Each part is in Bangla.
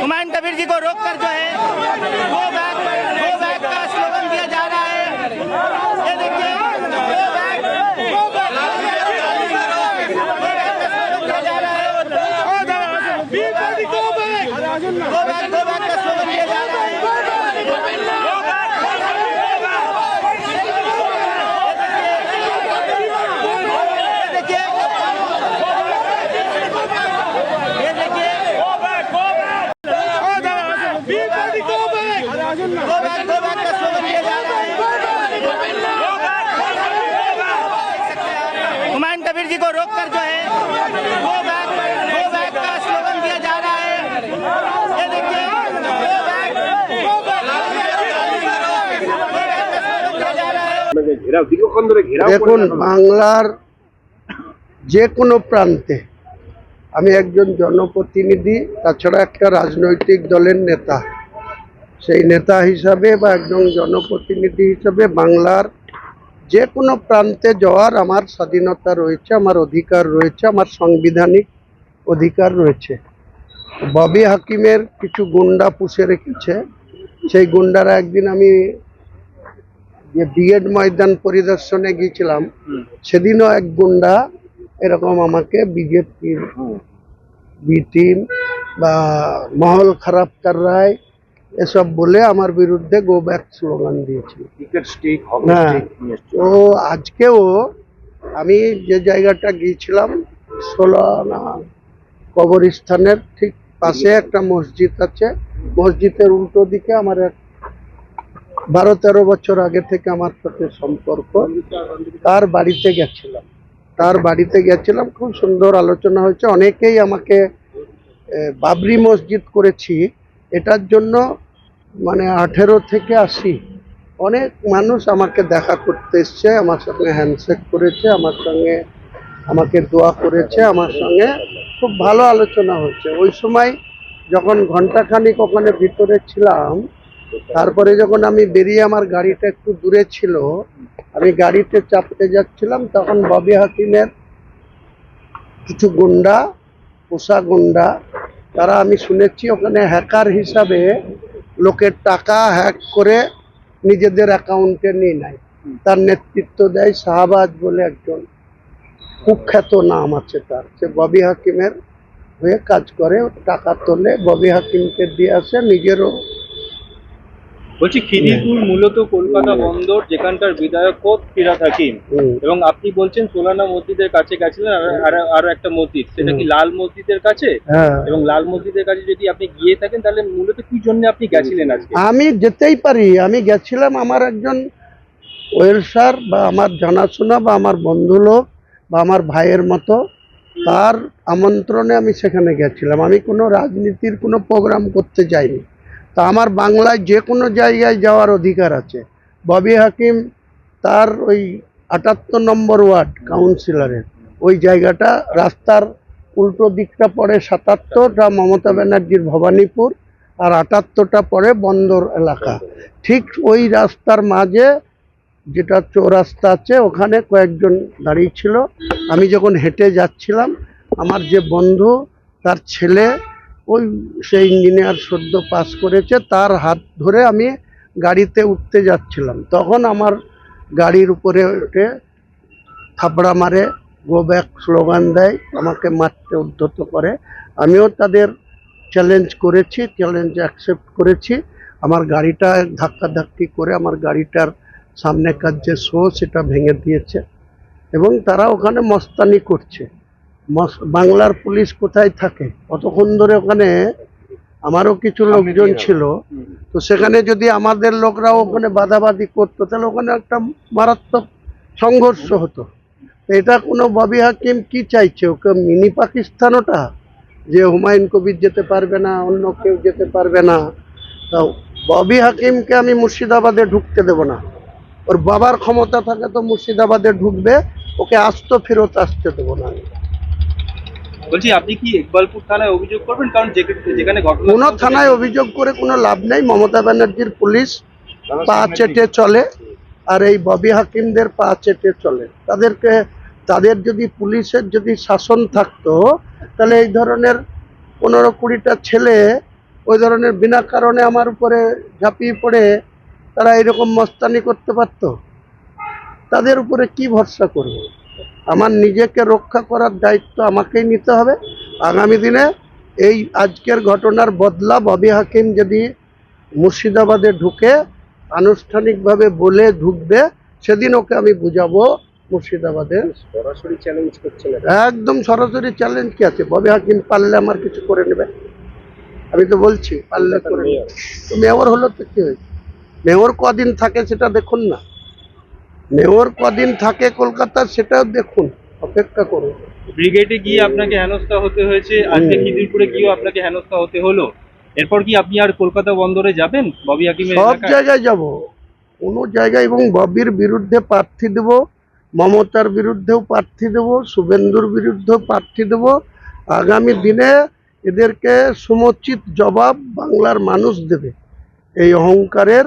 हुमायूं कबीर जी को रोककर जो है गो बैक का स्लोगन दिया जा रहा है। ये देखिए गो बैक का स्लोगन दिया जा रहा है। हुमायूं कबीर जी को रोककर जो है गो बैक का स्लोगन दिया जा रहा है। ये देखिए দেখুন, বাংলার যে কোনো প্রান্তে আমি একজন জনপ্রতিনিধি, তাছাড়া একটা রাজনৈতিক দলের নেতা। সেই নেতা হিসাবে বা একজন জনপ্রতিনিধি হিসাবে বাংলার যে কোনো প্রান্তে যাওয়ার আমার স্বাধীনতা রয়েছে, আমার অধিকার রয়েছে, আমার সাংবিধানিক অধিকার রয়েছে। ববি হাকিমের কিছু গুন্ডা পুষে রেখেছে। সেই গুন্ডারা একদিন আমি যে বিএড ময়দান পরিদর্শনে গিয়েছিলাম, সেদিনও এক গুন্ডা এরকম আমাকে বিজেপির বি টিম বা মহল খারাপ কর রায় এসব বলে আমার বিরুদ্ধে গো ব্যাক স্লোগান দিয়েছিল। হ্যাঁ, তো আজকেও আমি যে জায়গাটা গিয়েছিলাম, 16 কবরস্থানের ঠিক পাশে একটা মসজিদ আছে। মসজিদের উল্টো দিকে আমার এক 12-13 বছর আগে থেকে আমার সাথে সম্পর্ক, তার বাড়িতে গেছিলাম। খুব সুন্দর আলোচনা হয়েছে। অনেকেই আমাকে বাবরি মসজিদ করেছি এটার জন্য, মানে 18 থেকে 80 অনেক মানুষ আমাকে দেখা করতে এসছে, আমার সঙ্গে হ্যান্ডশেক করেছে, আমাকে দোয়া করেছে, আমার সঙ্গে খুব ভালো আলোচনা হচ্ছে। ওই সময় যখন ঘন্টাখানিক ওখানে ভিতরে ছিলাম, তারপরে যখন আমি বেরিয়ে আমার গাড়িটা একটু দূরে ছিল, আমি গাড়িতে চাপতে যাচ্ছিলাম, তখন ববি হাকিমের কিছু গুন্ডা, পোষা গুন্ডা, তারা আমি শুনেছি ওখানে হ্যাকার হিসাবে লোকের টাকা হ্যাক করে নিজেদের অ্যাকাউন্টে নিয়ে নেয়। তার নেতৃত্ব দেয় শাহবাজ বলে একজন কুখ্যাত নাম আছে তার। সে ববি হাকিমের হয়ে কাজ করে, টাকা তোলে, ববি হাকিমকে দিয়ে আসে, নিজেরও। বলছি, খিদিরপুর মূলত কলকাতা বন্দর, যেখানকার বিধায়ক ফিরহাদ হাকিম, এবং আপনি বলছেন সোলানা মসজিদের কাছে গেছিলেন, আরো একটা মসজিদ, সেটা কি লাল মসজিদের কাছে? এবং লাল মসজিদের কাছে যদি আপনি গিয়ে থাকেন, তাহলে মূলত কি জন্য আপনি গেছিলেন আজকে? আমি যেতেই পারি, আমি গেছিলাম আমার একজন ওয়েলসার বা আমার জানাশোনা বা আমার বন্ধু লোক বা আমার ভাইয়ের মতো, তার আমন্ত্রণে আমি সেখানে গেছিলাম। আমি কোনো রাজনীতির কোনো প্রোগ্রাম করতে যাইনি। তা আমার বাংলায় যে কোনো জায়গায় যাওয়ার অধিকার আছে। ববি হাকিম তার ওই 78 নম্বর ওয়ার্ড কাউন্সিলরের ওই জায়গাটা, রাস্তার উল্টো দিকটা পড়ে 77টা মমতা ব্যানার্জির ভবানীপুর, আর 78টা পড়ে বন্দর এলাকা। ঠিক ওই রাস্তার মাঝে যেটা চৌরাস্তা আছে, ওখানে কয়েকজন দাঁড়িয়ে ছিল। আমি যখন হেঁটে যাচ্ছিলাম, আমার যে বন্ধু, তার ছেলে ওই সে ইঞ্জিনিয়ার সদ্য পাস করেছে, তার হাত ধরে আমি গাড়িতে উঠতে যাচ্ছিলাম। তখন আমার গাড়ির উপরে উঠে থাপড়া মারে, গো ব্যাক স্লোগান দেয়, আমাকে মারতে উদ্যত করে। আমিও তাদের চ্যালেঞ্জ করেছি, চ্যালেঞ্জ অ্যাকসেপ্ট করেছি। আমার গাড়িটা ধাক্কাধাক্কি করে আমার গাড়িটার সামনেকার যে শো সেটা ভেঙে দিয়েছে, এবং তারা ওখানে মস্তানি করছে। বাংলার পুলিশ কোথায় থাকে? অতক্ষণ ধরে ওখানে আমারও কিছু লোকজন ছিল, তো সেখানে যদি আমাদের লোকরাও ওখানে বাধাবাধি করতো, তাহলে ওখানে একটা মারাত্মক সংঘর্ষ হতো। এটা কোনো ববি হাকিম কি চাইছে? ওকে মিনি পাকিস্তান ওটা, যে হুমায়ুন কবির যেতে পারবে না, অন্য কেউ যেতে পারবে না। তা ববি হাকিমকে আমি মুর্শিদাবাদে ঢুকতে দেব না। ওর বাবার ক্ষমতা থাকে তো মুর্শিদাবাদে ঢুকবে, ওকে আস্ত ফেরত আসতে দেবো না। বলছি, আপনি কি ইকবালপুর থানায় অভিযোগ করবেন? কারণ যেখানে কোনো থানায় অভিযোগ করে কোনো লাভ নেই। মমতা ব্যানার্জির পুলিশ পা চেটে চলে, আর এই ববি হাকিমদের পা চেটে চলে। তাদের যদি পুলিশের যদি শাসন থাকতো, তাহলে এই ধরনের 15-20টা ছেলে ওই ধরনের বিনা কারণে আমার উপরে ঝাঁপিয়ে পড়ে তারা এরকম মস্তানি করতে পারতো? তাদের উপরে কি ভরসা করব? আমার নিজেকে রক্ষা করার দায়িত্ব আমাকেই নিতে হবে। আগামী দিনে এই আজকের ঘটনার বদলা ববি হাকিম যদি মুর্শিদাবাদে ঢুকে আনুষ্ঠানিকভাবে বলে ঢুকবে, সেদিন ওকে আমি বুঝাবো মুর্শিদাবাদে। সরাসরি চ্যালেঞ্জ করছেন? একদম সরাসরি চ্যালেঞ্জ কি আছে? ববি হাকিম পারলে আমার কিছু করে নেবে, আমি তো বলছি পারলে করে নেবে। তো মেয়র হলো তো কি হয়েছে? মেয়র কদিন থাকে সেটা দেখুন না, মেয়র কদিন থাকে কলকাতার সেটাও দেখুন, অপেক্ষা করুন। ব্রিগেডে গিয়ে আপনাকে হেনস্থা হতে হয়েছে, আজকে খিদিরপুরে গিয়েও আপনাকে হেনস্থা হতে হলো। এরপর কি আপনি আর কলকাতা বন্দরে যাবেন ববি হাকিমের সব এলাকায়? জায়গায় যাব, কোনো জায়গায়, এবং ববির বিরুদ্ধে প্রার্থী দেব, মমতার বিরুদ্ধেও প্রার্থী দেব, শুভেন্দুর বিরুদ্ধেও প্রার্থী দেব। আগামী দিনে এদেরকে সমুচিত জবাব বাংলার মানুষ দেবে। এই অহংকারের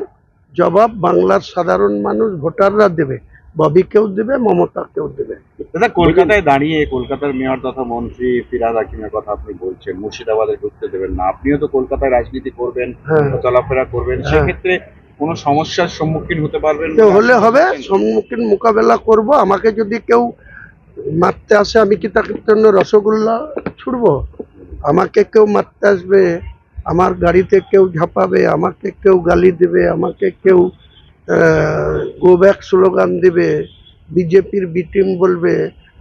জবাব বাংলার সাধারণ মানুষ, ভোটাররা দেবে। ববিকেও দেবে, মমতাকেও দেবে। দাদা, কলকাতায় দাঁড়িয়ে কলকাতার মেয়র তথা মন্ত্রী ফিরহাদ হাকিমের কথা আপনি বলছেন, মুর্শিদাবাদে ঢুকতে দেবেন না। আপনিও তো কলকাতায় রাজনীতি করবেন, হ্যাঁ। চলাফেরা করবেন, হ্যাঁ। সেক্ষেত্রে কোনো সমস্যার সম্মুখীন হতে পারবেন তো হলে হবে, সম্মুখীন মোকাবেলা করব। আমাকে যদি কেউ মারতে আসে, আমি কি তার জন্য রসগোল্লা ছুড়বো? আমাকে কেউ মারতে আসবে, আমার গাড়িতে কেউ ঝাঁপাবে, আমাকে কেউ গালি দেবে, আমাকে কেউ গো ব্যাক স্লোগান দেবে, বিজেপির বি টিম বলবে।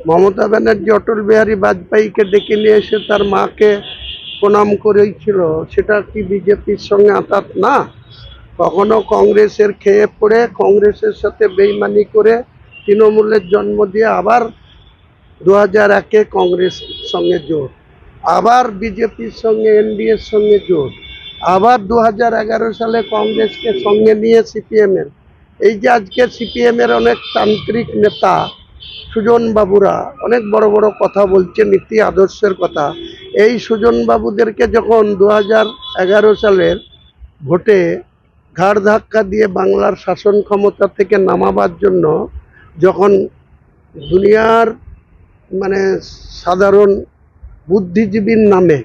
মমতা ব্যানার্জি অটল বিহারী বাজপেয়ীকে ডেকে নিয়ে এসে তার মাকে প্রণাম করেছিল, সেটা কি বিজেপির সঙ্গে আঁতাত না? কখনো কংগ্রেসের খেয়ে পড়ে, কংগ্রেসের সাথে বেইমানি করে, তৃণমূলের জন্ম দিয়ে আবার 2001-এ কংগ্রেস সঙ্গে জোট, আবার বিজেপির সঙ্গে এনডিএর সঙ্গে জোট, আবার 2011 সালে কংগ্রেসকে সঙ্গে নিয়ে সিপিএমের। এই যে আজকে সিপিএমের অনেক তান্ত্রিক নেতা সুজন বাবুরা অনেক বড় বড় কথা বলছে, নীতি আদর্শের কথা। এই সুজন বাবুদেরকে যখন 2011 সালের ভোটে ঘাড় ধাক্কা দিয়ে বাংলার শাসন ক্ষমতা থেকে নামাবার জন্য যখন দুনিয়ার মানে সাধারণ বুদ্ধিজীবীর নামে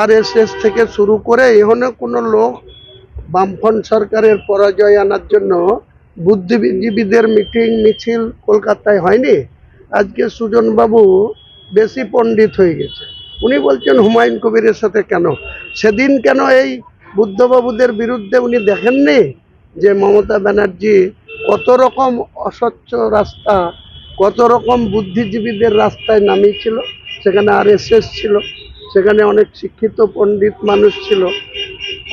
আরএসএস থেকে শুরু করে এখানে কোনো লোক বামফ্রন্ট সরকারের পরাজয় আনার জন্য বুদ্ধিজীবীদের মিটিং মিছিল কলকাতায় হয়নি। আজকে সুজনবাবু বেশি পণ্ডিত হয়ে গেছে, উনি বলছেন হুমায়ুন কবিরের সাথে কেন? সেদিন কেন এই বুদ্ধবাবুদের বিরুদ্ধে উনি দেখেননি যে মমতা ব্যানার্জি কত রকম অস্বচ্ছ রাস্তা, কত রকম বুদ্ধিজীবীদের রাস্তায় নামিয়েছিল? সেখানে আরএসএস ছিল, সেখানে অনেক শিক্ষিত পণ্ডিত মানুষ ছিল,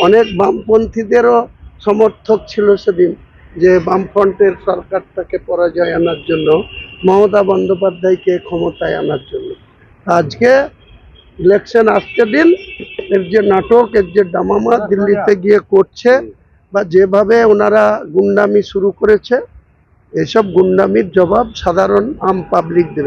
অনেক বামপন্থীদেরও সমর্থক ছিল সেদিন, যে বামফ্রন্টের সরকারটাকে পরাজয় আনার জন্য, মমতা বন্দ্যোপাধ্যায়কে ক্ষমতায় আনার জন্য। আজকে ইলেকশন আসতে দিন, এর যে নাটক, এর যে ডামামা দিল্লিতে গিয়ে করছে, বা যেভাবে ওনারা গুন্ডামি শুরু করেছে, এসব গুন্ডামির জবাব সাধারণ আম পাবলিক দেবে।